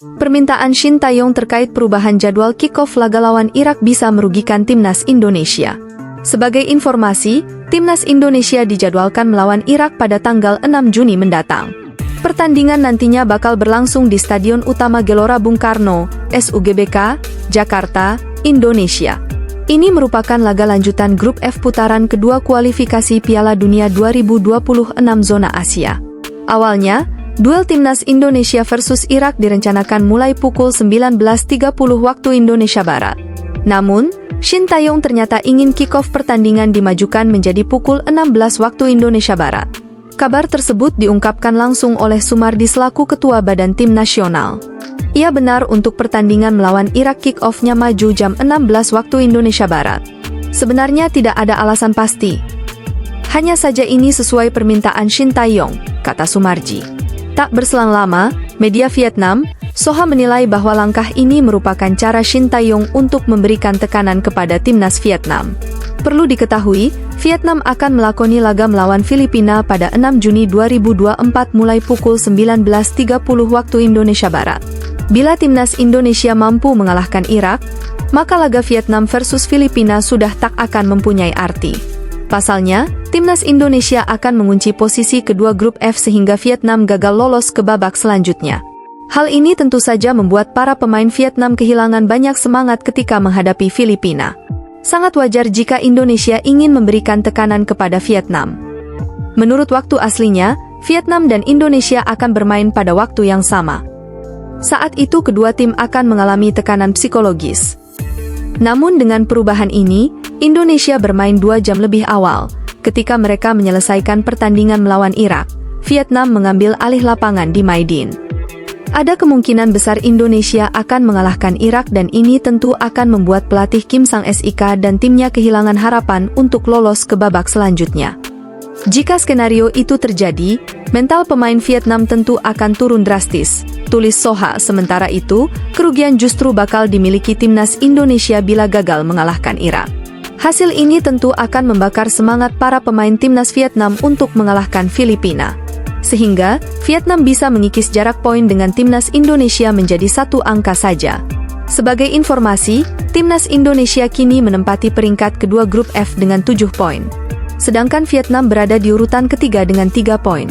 Permintaan Shin Tae-yong terkait perubahan jadwal kick-off laga lawan Irak bisa merugikan timnas Indonesia. Sebagai informasi, timnas Indonesia dijadwalkan melawan Irak pada tanggal 6 Juni mendatang. Pertandingan nantinya bakal berlangsung di Stadion Utama Gelora Bung Karno, SUGBK, Jakarta, Indonesia. Ini merupakan laga lanjutan grup F putaran kedua kualifikasi Piala Dunia 2026 zona Asia. Awalnya, duel timnas Indonesia versus Irak direncanakan mulai pukul 19.30 waktu Indonesia Barat. Namun, Shin Tae-yong ternyata ingin kick-off pertandingan dimajukan menjadi pukul 16 waktu Indonesia Barat. Kabar tersebut diungkapkan langsung oleh Sumardi selaku Ketua Badan Tim Nasional. Ia benar untuk pertandingan melawan Irak kick-off-nya maju jam 16 waktu Indonesia Barat. Sebenarnya tidak ada alasan pasti. Hanya saja ini sesuai permintaan Shin Tae-yong, kata Sumardi. Tak berselang lama, media Vietnam, Soha menilai bahwa langkah ini merupakan cara Shin Tae-yong untuk memberikan tekanan kepada timnas Vietnam. Perlu diketahui, Vietnam akan melakoni laga melawan Filipina pada 6 Juni 2024 mulai pukul 19.30 waktu Indonesia Barat. Bila timnas Indonesia mampu mengalahkan Irak, maka laga Vietnam versus Filipina sudah tak akan mempunyai arti. Pasalnya, timnas Indonesia akan mengunci posisi kedua grup F sehingga Vietnam gagal lolos ke babak selanjutnya. Hal ini tentu saja membuat para pemain Vietnam kehilangan banyak semangat ketika menghadapi Filipina. Sangat wajar jika Indonesia ingin memberikan tekanan kepada Vietnam. Menurut waktu aslinya, Vietnam dan Indonesia akan bermain pada waktu yang sama. Saat itu kedua tim akan mengalami tekanan psikologis. Namun dengan perubahan ini, Indonesia bermain 2 jam lebih awal. Ketika mereka menyelesaikan pertandingan melawan Irak, Vietnam mengambil alih lapangan di Maidin. Ada kemungkinan besar Indonesia akan mengalahkan Irak dan ini tentu akan membuat pelatih Kim Sang-sik dan timnya kehilangan harapan untuk lolos ke babak selanjutnya. Jika skenario itu terjadi, mental pemain Vietnam tentu akan turun drastis, tulis Soha. Sementara itu, kerugian justru bakal dimiliki timnas Indonesia bila gagal mengalahkan Irak. Hasil ini tentu akan membakar semangat para pemain timnas Vietnam untuk mengalahkan Filipina. Sehingga, Vietnam bisa mengikis jarak poin dengan timnas Indonesia menjadi 1 angka saja. Sebagai informasi, timnas Indonesia kini menempati peringkat kedua grup F dengan 7 poin. Sedangkan Vietnam berada di urutan ketiga dengan 3 poin.